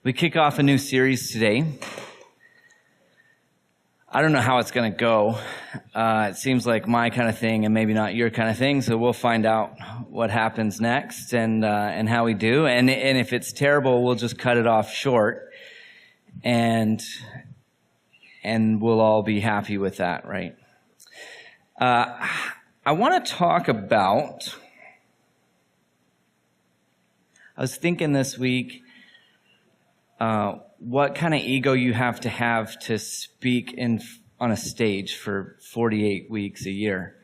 We kick off a new series today. I don't know how it's going to go. It seems like my kind of thing and maybe not your kind of thing, so we'll find out what happens next and how we do. And if it's terrible, we'll just cut it off short, and we'll all be happy with that, right? I want to talk about, I was thinking this week, what kind of ego you have to speak on a stage for 48 weeks a year.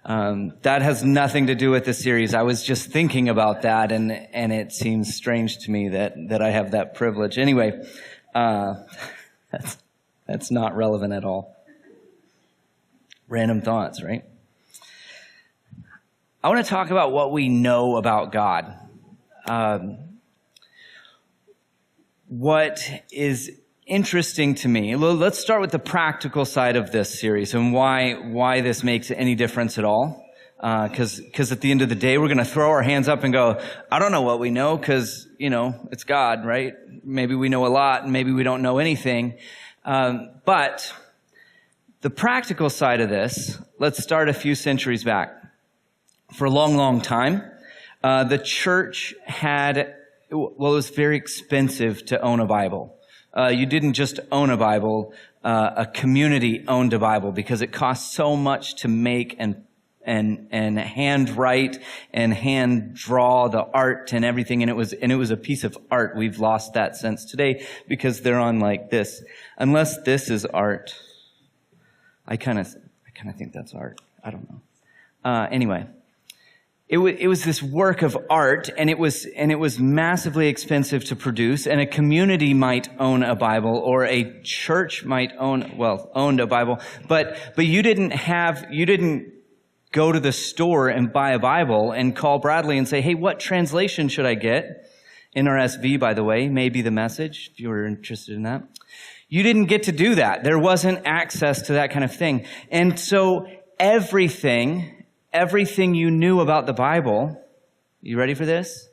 That has nothing to do with the series. I was just thinking about that, and it seems strange to me that I have that privilege. Anyway, that's not relevant at all. Random thoughts, right? I want to talk about what we know about God. What is interesting to me, let's start with the practical side of this series and why this makes any difference at all. Because at the end of the day, we're going to throw our hands up and go, I don't know what we know because, it's God, right? Maybe we know a lot and maybe we don't know anything. But the practical side of this, let's start a few centuries back. For a long, long time, the church it was very expensive to own a Bible. You didn't just own a Bible, a community owned a Bible because it cost so much to make and handwrite and hand draw the art and everything. And it was a piece of art. We've lost that sense today because they're on like this. Unless this is art. I kind of think that's art. I don't know. Anyway. It was this work of art, and it was massively expensive to produce, and a community might own a Bible, or a church might owned a Bible, but you didn't go to the store and buy a Bible and call Bradley and say, hey, what translation should I get? NRSV, by the way, may be the Message, if you were interested in that. You didn't get to do that. There wasn't access to that kind of thing. And so everything you knew about the Bible, you ready for this?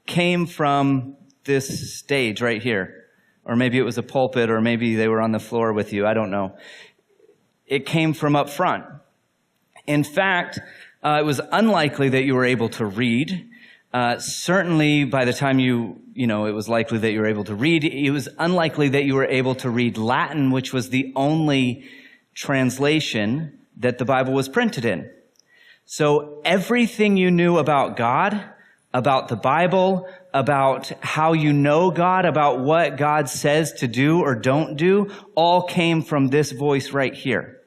Came from this stage right here. Or maybe it was a pulpit, or maybe they were on the floor with you. I don't know. It came from up front. In fact, it was unlikely that you were able to read. Certainly by the time it was likely that you were able to read. It was unlikely that you were able to read Latin, which was the only translation that the Bible was printed in. So everything you knew about God, about the Bible, about how you know God, about what God says to do or don't do, all came from this voice right here.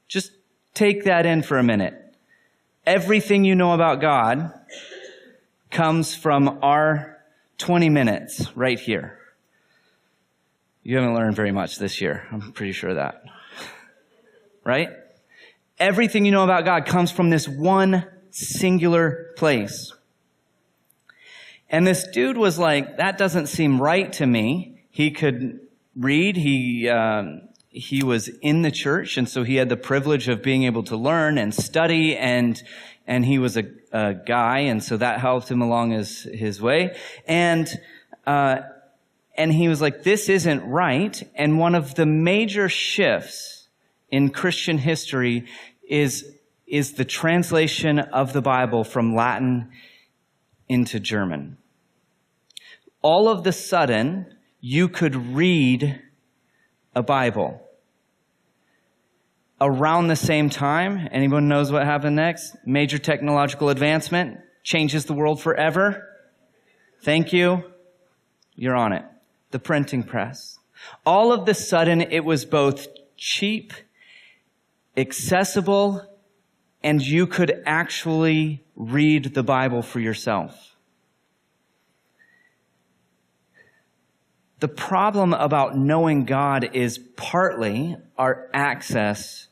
Just take that in for a minute. Everything you know about God comes from our 20 minutes right here. You haven't learned very much this year. I'm pretty sure of that. Right? Everything you know about God comes from this one singular place. And this dude was like, that doesn't seem right to me. He could read. He was in the church, and so he had the privilege of being able to learn and study, and he was a guy, and so that helped him along his way. And he was like, this isn't right. And one of the major shifts in Christian history is the translation of the Bible from Latin into German. All of the sudden, you could read a Bible. Around the same time, anyone knows what happened next? Major technological advancement changes the world forever. Thank you. You're on it. The printing press. All of the sudden, it was both cheap, accessible, and you could actually read the Bible for yourself. The problem about knowing God is partly our access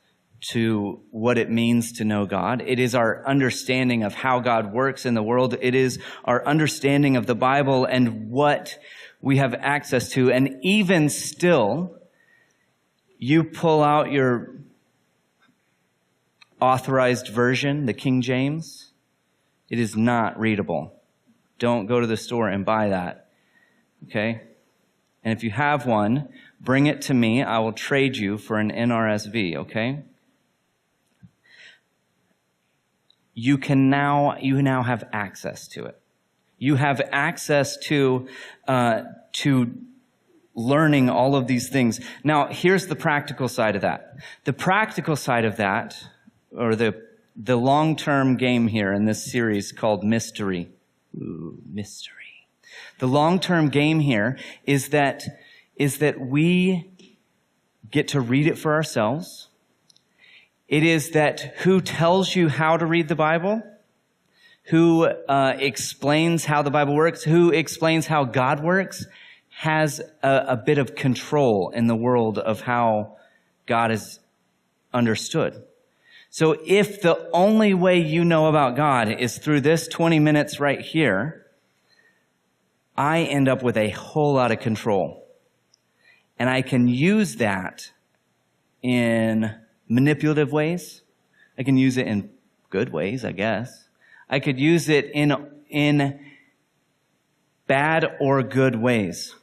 to what it means to know God. It is our understanding of how God works in the world. It is our understanding of the Bible and what we have access to. And even still, you pull out your authorized version, the King James, it is not readable. Don't go to the store and buy that. Okay? And if you have one, bring it to me. I will trade you for an NRSV, okay? You now have access to it. You have access to learning all of these things. Now, here's the practical side of that. The practical side of that, or the long-term game here in this series called Mystery. Ooh, mystery. The long-term game here is that we get to read it for ourselves. It is that who tells you how to read the Bible, who explains how the Bible works, who explains how God works, has a bit of control in the world of how God is understood. So if the only way you know about God is through this 20 minutes right here, I end up with a whole lot of control. And I can use that in manipulative ways. I can use it in good ways, I guess. I could use it in bad or good ways.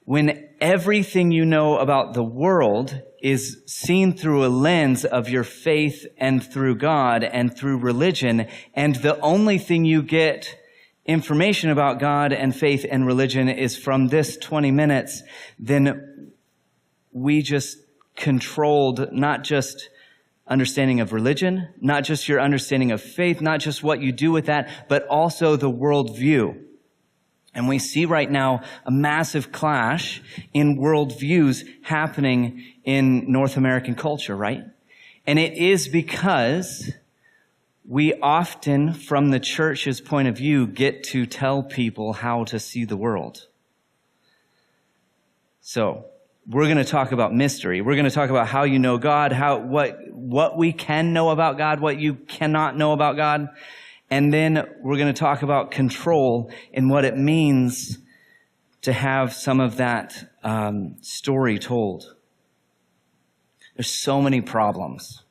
When everything you know about the world is seen through a lens of your faith and through God and through religion, and the only thing you get information about God and faith and religion is from this 20 minutes, then we just controlled not just understanding of religion, not just your understanding of faith, not just what you do with that, but also the worldview. And we see right now a massive clash in worldviews happening in North American culture, right? And it is because we often, from the church's point of view, get to tell people how to see the world. So, we're going to talk about mystery. We're going to talk about how you know God, what we can know about God, what you cannot know about God. And then we're going to talk about control and what it means to have some of that story told. There's so many problems.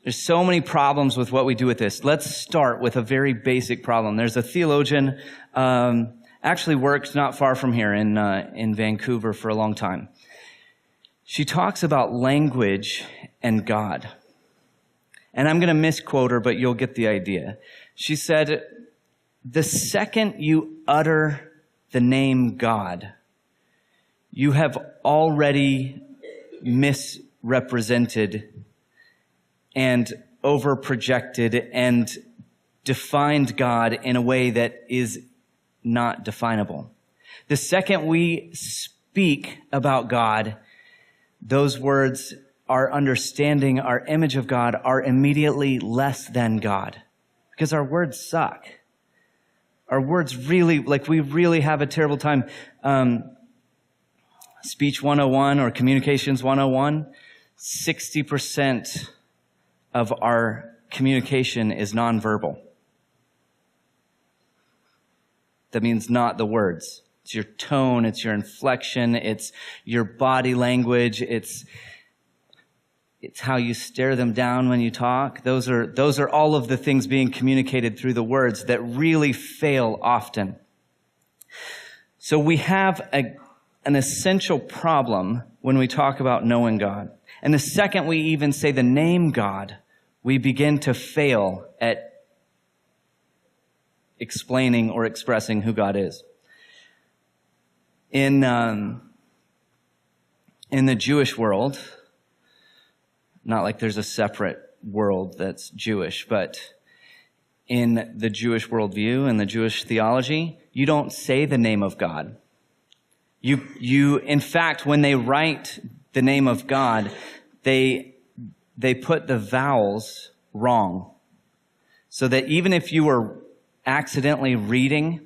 There's so many problems with what we do with this. Let's start with a very basic problem. There's a theologian, actually worked not far from here in Vancouver for a long time. She talks about language and God. And I'm going to misquote her, but you'll get the idea. She said, the second you utter the name God, you have already misrepresented and overprojected and defined God in a way that is not definable. The second we speak about God, those words, our understanding, our image of God, are immediately less than God. Because our words suck. Our words really, we really have a terrible time. Speech 101 or Communications 101, 60% of our communication is nonverbal. That means not the words. It's your tone, it's your inflection, it's your body language, it's how you stare them down when you talk. Those are all of the things being communicated through the words that really fail often. So we have an essential problem when we talk about knowing God. And the second we even say the name God, we begin to fail at explaining or expressing who God is. In the Jewish world, not like there's a separate world that's Jewish, but in the Jewish worldview and the Jewish theology, you don't say the name of God. You, in fact, when they write the name of God, they put the vowels wrong. So that even if you were accidentally reading,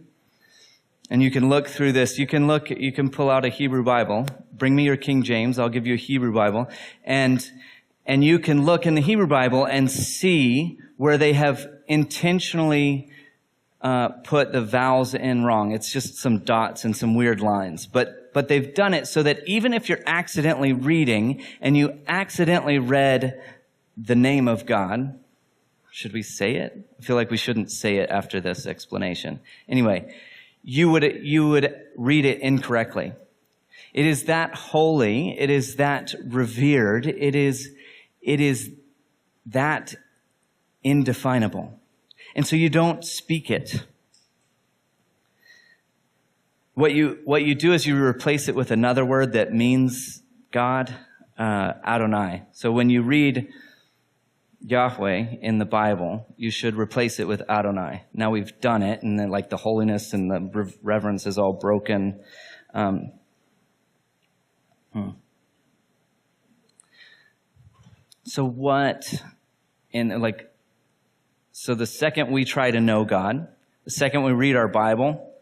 and you can look through this, you can pull out a Hebrew Bible. Bring me your King James, I'll give you a Hebrew Bible. And you can look in the Hebrew Bible and see where they have intentionally put the vowels in wrong. It's just some dots and some weird lines. But they've done it so that even if you're accidentally reading and you accidentally read the name of God, should we say it? I feel like we shouldn't say it after this explanation. Anyway, you would read it incorrectly. It is that holy, it is that revered, it is that indefinable. And so you don't speak it. What you do is you replace it with another word that means God, Adonai. So when you read Yahweh in the Bible, you should replace it with Adonai. Now we've done it, and then like the holiness and the reverence is all broken. So the second we try to know God, the second we read our Bible,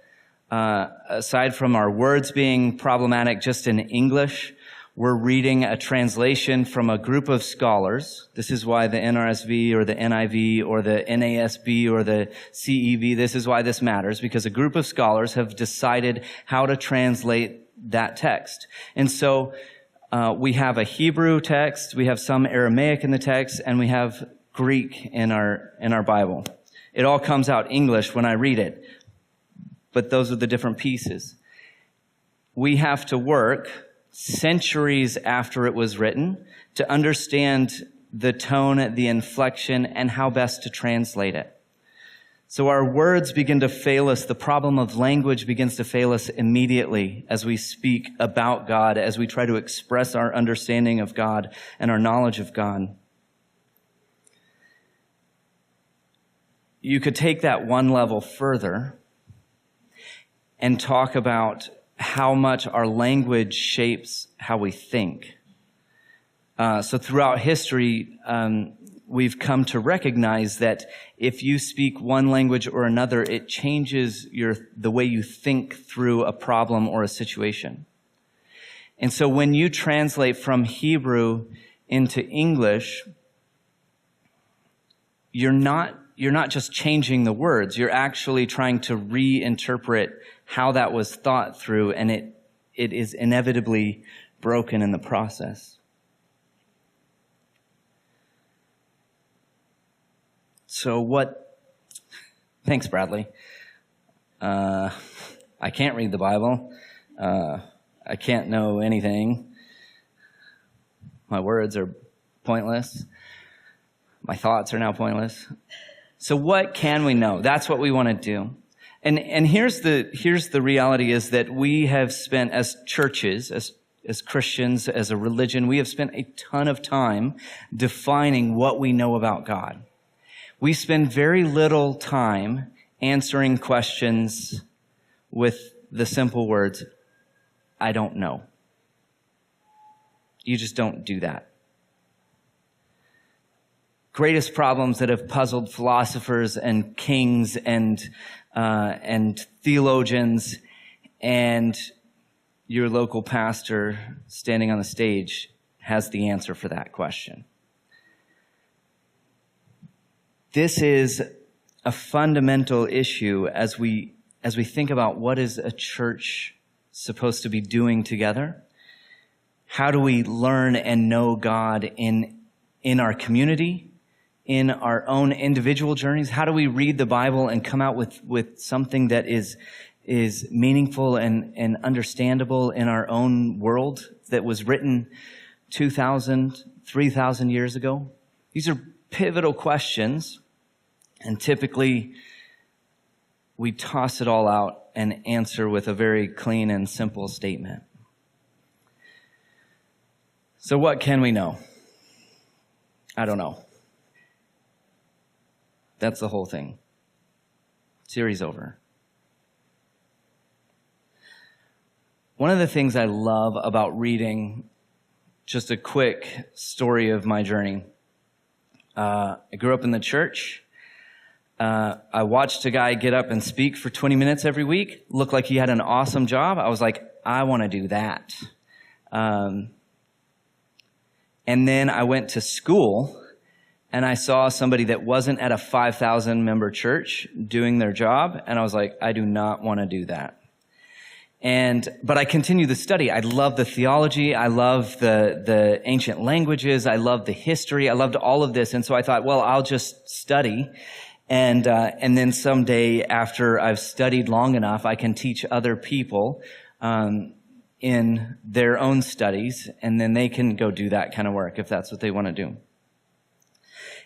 aside from our words being problematic just in English, we're reading a translation from a group of scholars. This is why the NRSV or the NIV or the NASB or the CEV, this is why this matters, because a group of scholars have decided how to translate that text. And so we have a Hebrew text, we have some Aramaic in the text, and we have Greek in our Bible. It all comes out English when I read it, but those are the different pieces. We have to work centuries after it was written to understand the tone, the inflection, and how best to translate it. So our words begin to fail us. The problem of language begins to fail us immediately as we speak about God, as we try to express our understanding of God and our knowledge of God. You could take that one level further and talk about how much our language shapes how we think. So throughout history, we've come to recognize that if you speak one language or another, it changes the way you think through a problem or a situation. And so when you translate from Hebrew into English, you're not just changing the words, you're actually trying to reinterpret how that was thought through, and it is inevitably broken in the process. So thanks, Bradley. I can't read the Bible. I can't know anything. My words are pointless. My thoughts are now pointless. So what can we know? That's what we want to do. And here's the reality is that we have spent, as churches, as Christians, as a religion, we have spent a ton of time defining what we know about God. We spend very little time answering questions with the simple words, I don't know. You just don't do that. Greatest problems that have puzzled philosophers and kings and theologians and your local pastor standing on the stage has the answer for that question. This is a fundamental issue as we think about what is a church supposed to be doing together. How do we learn and know God in our community, in our own individual journeys? How do we read the Bible and come out with something that is meaningful and understandable in our own world that was written 2,000, 3,000 years ago? These are pivotal questions, and typically we toss it all out and answer with a very clean and simple statement. So what can we know? I don't know. That's the whole thing. Series over. One of the things I love about reading, just a quick story of my journey. I grew up in the church. I watched a guy get up and speak for 20 minutes every week. Looked like he had an awesome job. I was like, I want to do that. And then I went to school and I saw somebody that wasn't at a 5,000 member church doing their job. And I was like, I do not want to do that. But I continued the study. I love the theology. I love the ancient languages. I love the history. I loved all of this. And so I thought, well, I'll just study And then someday, after I've studied long enough, I can teach other people in their own studies, and then they can go do that kind of work if that's what they want to do.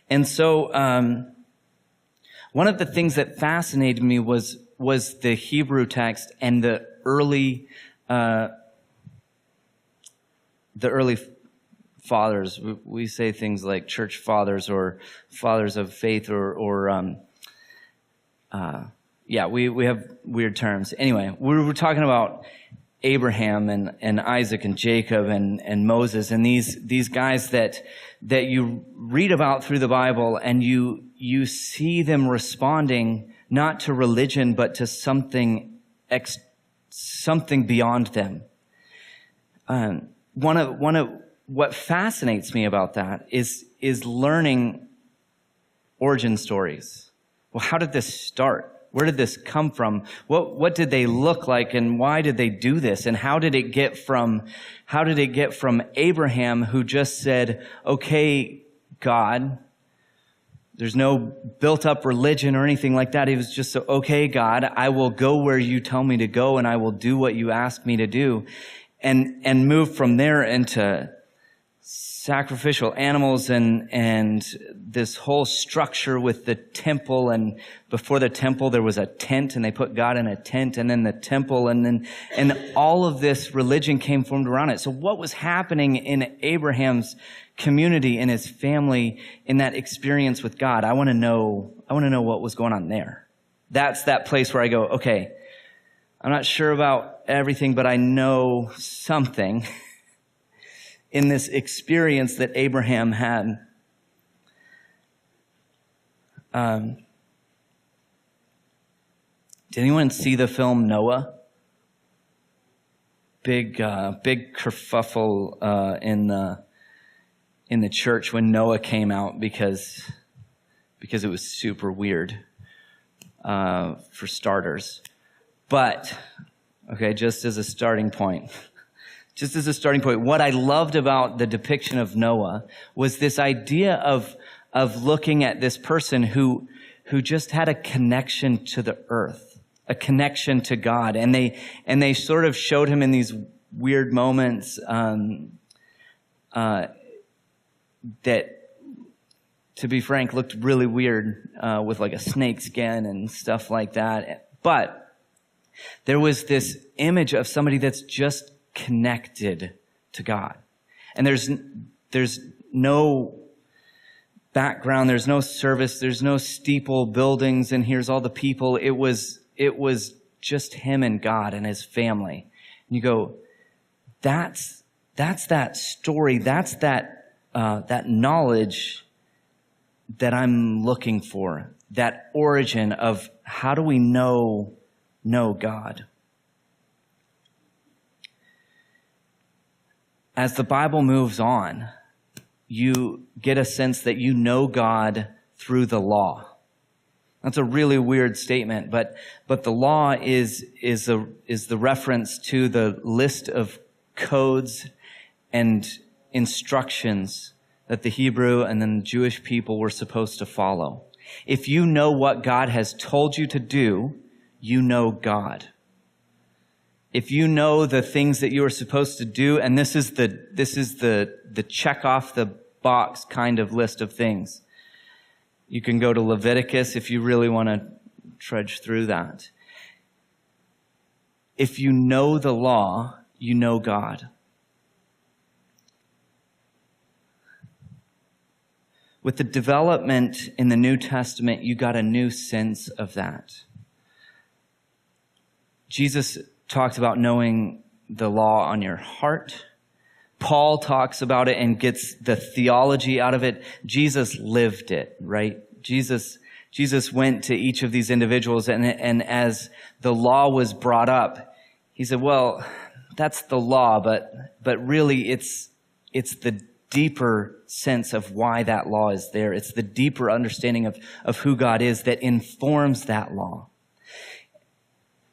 And so one of the things that fascinated me was the Hebrew text and the early fathers. We say things like church fathers or fathers of faith we have weird terms. Anyway, we were talking about Abraham and Isaac and Jacob and Moses and these guys that you read about through the Bible, and you see them responding not to religion but to something beyond them. One of what fascinates me about that is learning origin stories. Well, how did this start? Where did this come from? What did they look like, and why did they do this? And how did it get from Abraham, who just said, "Okay, God," there's no built up religion or anything like that. He was just, "Okay, God, I will go where you tell me to go, and I will do what you ask me to do," and move from there into sacrificial animals and this whole structure with the temple. And before the temple, there was a tent, and they put God in a tent, and then the temple, and all of this religion came formed around it. So what was happening in Abraham's community, in his family, in that experience with God? I want to know what was going on there. That's that place where I go, okay, I'm not sure about everything, but I know something in this experience that Abraham had. Did anyone see the film Noah? Big kerfuffle in the church when Noah came out because it was super weird, for starters. But okay, just as a starting point, what I loved about the depiction of Noah was this idea of looking at this person who just had a connection to the earth, a connection to God. And they sort of showed him in these weird moments, that, to be frank, looked really weird, with like a snake skin and stuff like that. But there was this image of somebody that's just connected to God. And there's no background, there's no service, there's no steeple buildings, and here's all the people. It was just him and God and his family. And you go, that's that story, that's that knowledge that I'm looking for, that origin of how do we know God. As the Bible moves on, you get a sense that you know God through the law. That's a really weird statement, but the law is the reference to the list of codes and instructions that the Hebrew and then the Jewish people were supposed to follow. If you know what God has told you to do, you know God. If you know the things that you are supposed to do, and this is the check off the box kind of list of things. You can go to Leviticus if you really want to trudge through that. If you know the law, you know God. With the development in the New Testament, you got a new sense of that. Jesus talks about knowing the law on your heart. Paul talks about it and gets the theology out of it. Jesus lived it, right? Jesus went to each of these individuals, and as the law was brought up, he said, well, that's the law, but really it's the deeper sense of why that law is there. It's the deeper understanding of who God is that informs that law.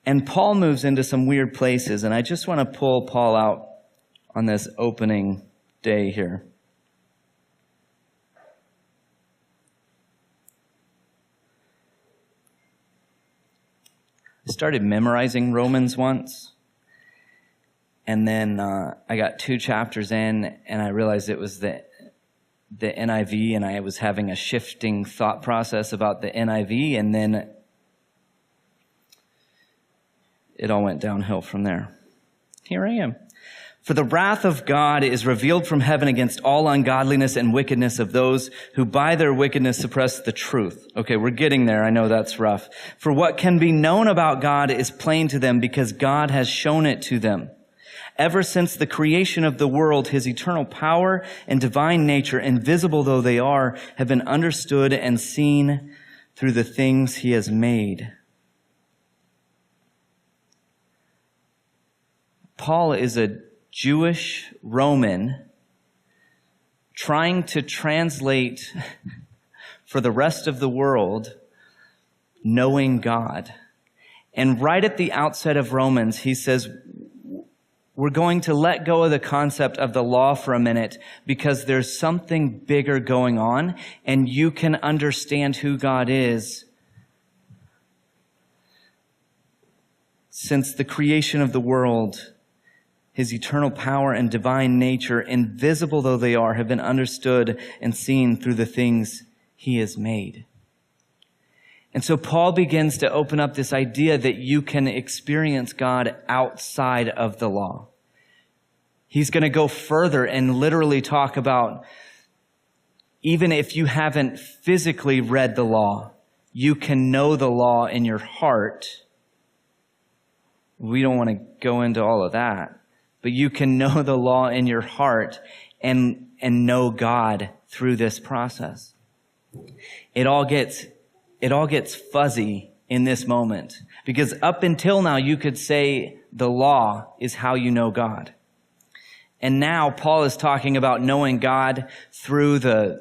And Paul moves into some weird places, and I just want to pull Paul out on this opening day here. I started memorizing Romans once. And then I got 2 chapters in, and I realized it was the NIV, and I was having a shifting thought process about the NIV, and then it all went downhill from there. Here I am. For the wrath of God is revealed from heaven against all ungodliness and wickedness of those who by their wickedness suppress the truth. Okay, we're getting there. I know that's rough. For what can be known about God is plain to them because God has shown it to them. Ever since the creation of the world, his eternal power and divine nature, invisible though they are, have been understood and seen through the things he has made. Paul is a Jewish Roman trying to translate for the rest of the world knowing God. And right at the outset of Romans, he says, we're going to let go of the concept of the law for a minute because there's something bigger going on, and you can understand who God is. Since the creation of the world, his eternal power and divine nature, invisible though they are, have been understood and seen through the things he has made. And so Paul begins to open up this idea that you can experience God outside of the law. He's going to go further and literally talk about, even if you haven't physically read the law, you can know the law in your heart. We don't want to go into all of that, but you can know the law in your heart and know God through this process. It all gets fuzzy in this moment, because up until now you could say the law is how you know God. And now Paul is talking about knowing God through the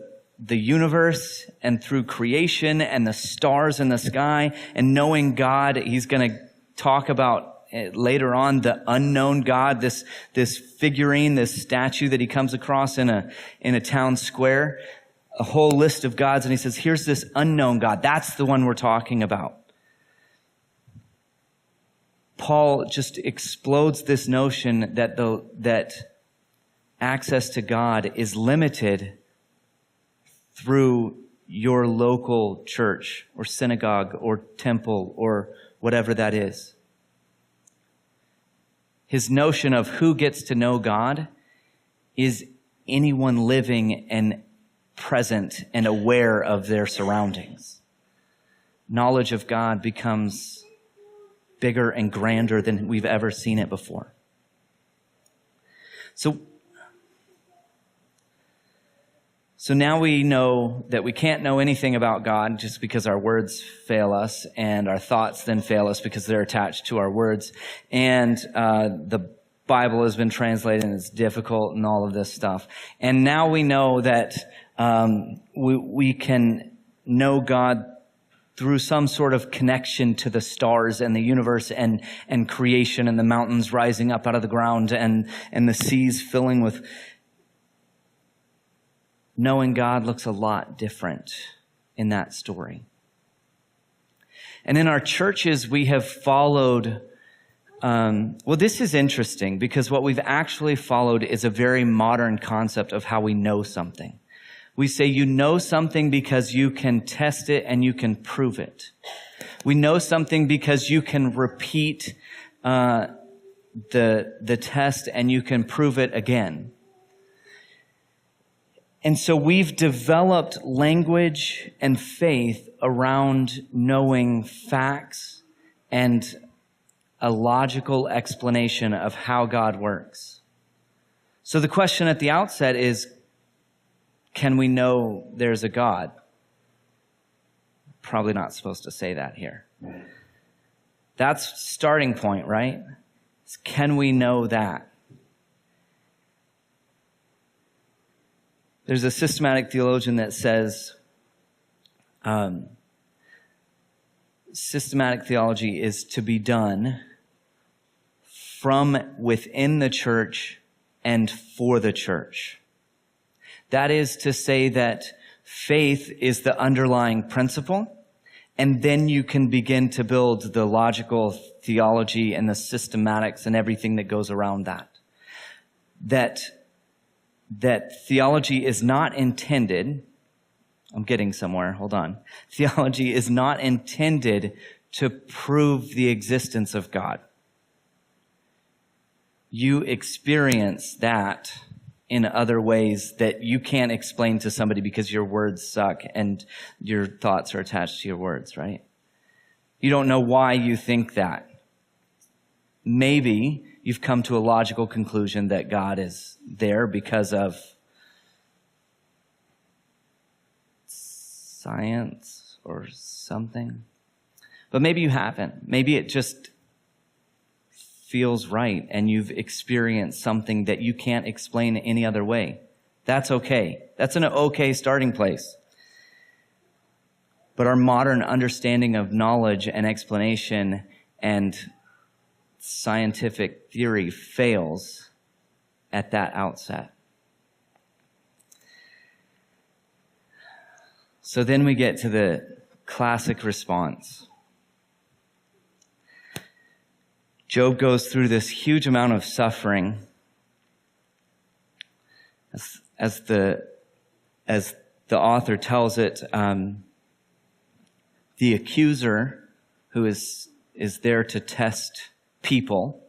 universe and through creation and the stars in the sky, and knowing God. He's going to talk about later on the unknown God, this figurine, this statue that he comes across in a town square, a whole list of gods. And he says, here's this unknown God. That's the one we're talking about. Paul just explodes this notion that access to God is limited through your local church or synagogue or temple or whatever that is. His notion of who gets to know God is anyone living and present and aware of their surroundings. Knowledge of God becomes bigger and grander than we've ever seen it before. So now we know that we can't know anything about God just because our words fail us, and our thoughts then fail us because they're attached to our words. And the Bible has been translated and it's difficult and all of this stuff. And now we know that we can know God through some sort of connection to the stars and the universe and creation and the mountains rising up out of the ground and the seas filling with. Knowing God looks a lot different in that story. And in our churches, we have followed, this is interesting because what we've actually followed is a very modern concept of how we know something. We say you know something because you can test it and you can prove it. We know something because you can repeat the test and you can prove it again. And so we've developed language and faith around knowing facts and a logical explanation of how God works. So the question at the outset is, can we know there's a God? Probably not supposed to say that here. That's starting point, right? Can we know that? There's a systematic theologian that says systematic theology is to be done from within the church and for the church. That is to say that faith is the underlying principle, And then you can begin to build the logical theology and the systematics and everything that goes around that. That theology is not intended, I'm getting somewhere, hold on. Theology is not intended to prove the existence of God. You experience that in other ways that you can't explain to somebody because your words suck and your thoughts are attached to your words, right? You don't know why you think that. Maybe you've come to a logical conclusion that God is there because of science or something. But maybe you haven't. Maybe it just feels right and you've experienced something that you can't explain any other way. That's okay. That's an okay starting place. But our modern understanding of knowledge and explanation and scientific theory fails at that outset. So then we get to the classic response. Job goes through this huge amount of suffering as the author tells it. The accuser, who is there to test people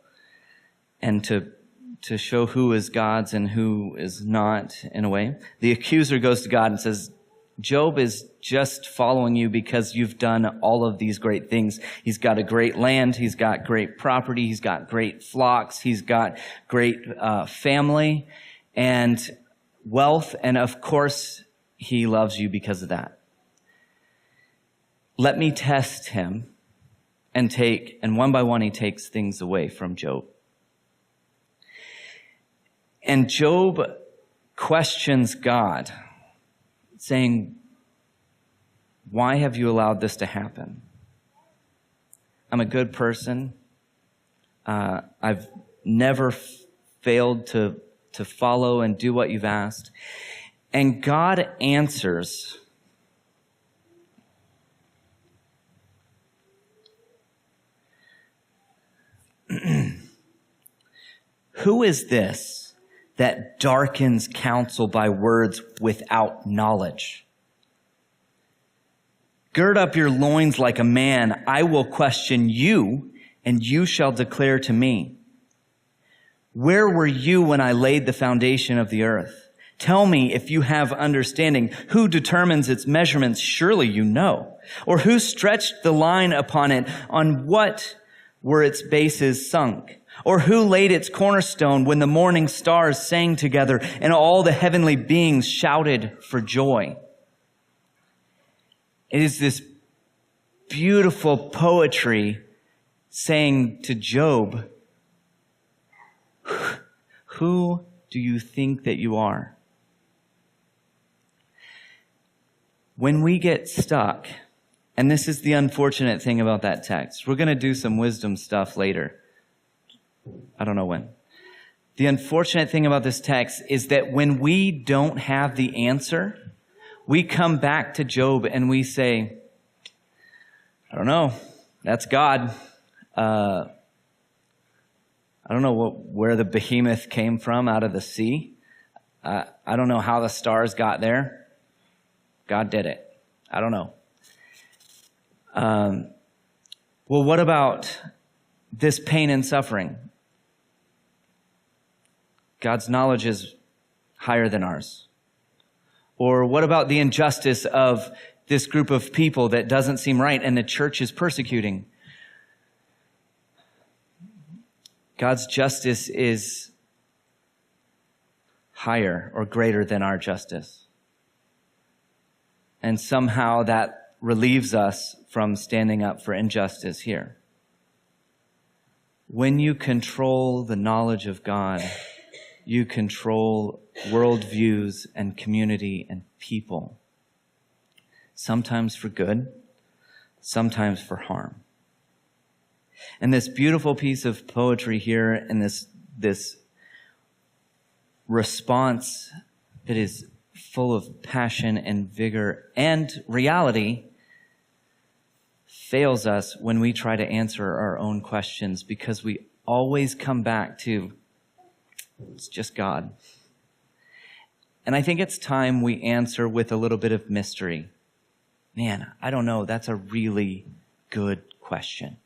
and to show who is God's and who is not, in a way. The accuser goes to God and says, Job is just following you because you've done all of these great things. He's got a great land. He's got great property. He's got great flocks. He's got great family and wealth. And of course, he loves you because of that. Let me test him and one by one, he takes things away from Job. And Job questions God, saying, why have you allowed this to happen? I'm a good person. I've never failed to follow and do what you've asked. And God answers, who is this that darkens counsel by words without knowledge? Gird up your loins like a man. I will question you, and you shall declare to me. Where were you when I laid the foundation of the earth? Tell me if you have understanding. Who determines its measurements? Surely you know. Or who stretched the line upon it? On what were its bases sunk? Or who laid its cornerstone when the morning stars sang together and all the heavenly beings shouted for joy? It is this beautiful poetry saying to Job, who do you think that you are? When we get stuck, and this is the unfortunate thing about that text, we're going to do some wisdom stuff later. I don't know when. The unfortunate thing about this text is that when we don't have the answer, we come back to Job and we say, I don't know, that's God. I don't know where the behemoth came from out of the sea. I don't know how the stars got there. God did it. I don't know. Well, what about this pain and suffering? God's knowledge is higher than ours. Or what about the injustice of this group of people that doesn't seem right and the church is persecuting? God's justice is higher or greater than our justice. And somehow that relieves us from standing up for injustice here. When you control the knowledge of God, you control worldviews and community and people. Sometimes for good, sometimes for harm. And this beautiful piece of poetry here and this response that is full of passion and vigor and reality fails us when we try to answer our own questions, because we always come back to, it's just God. And I think it's time we answer with a little bit of mystery. Man, I don't know. That's a really good question.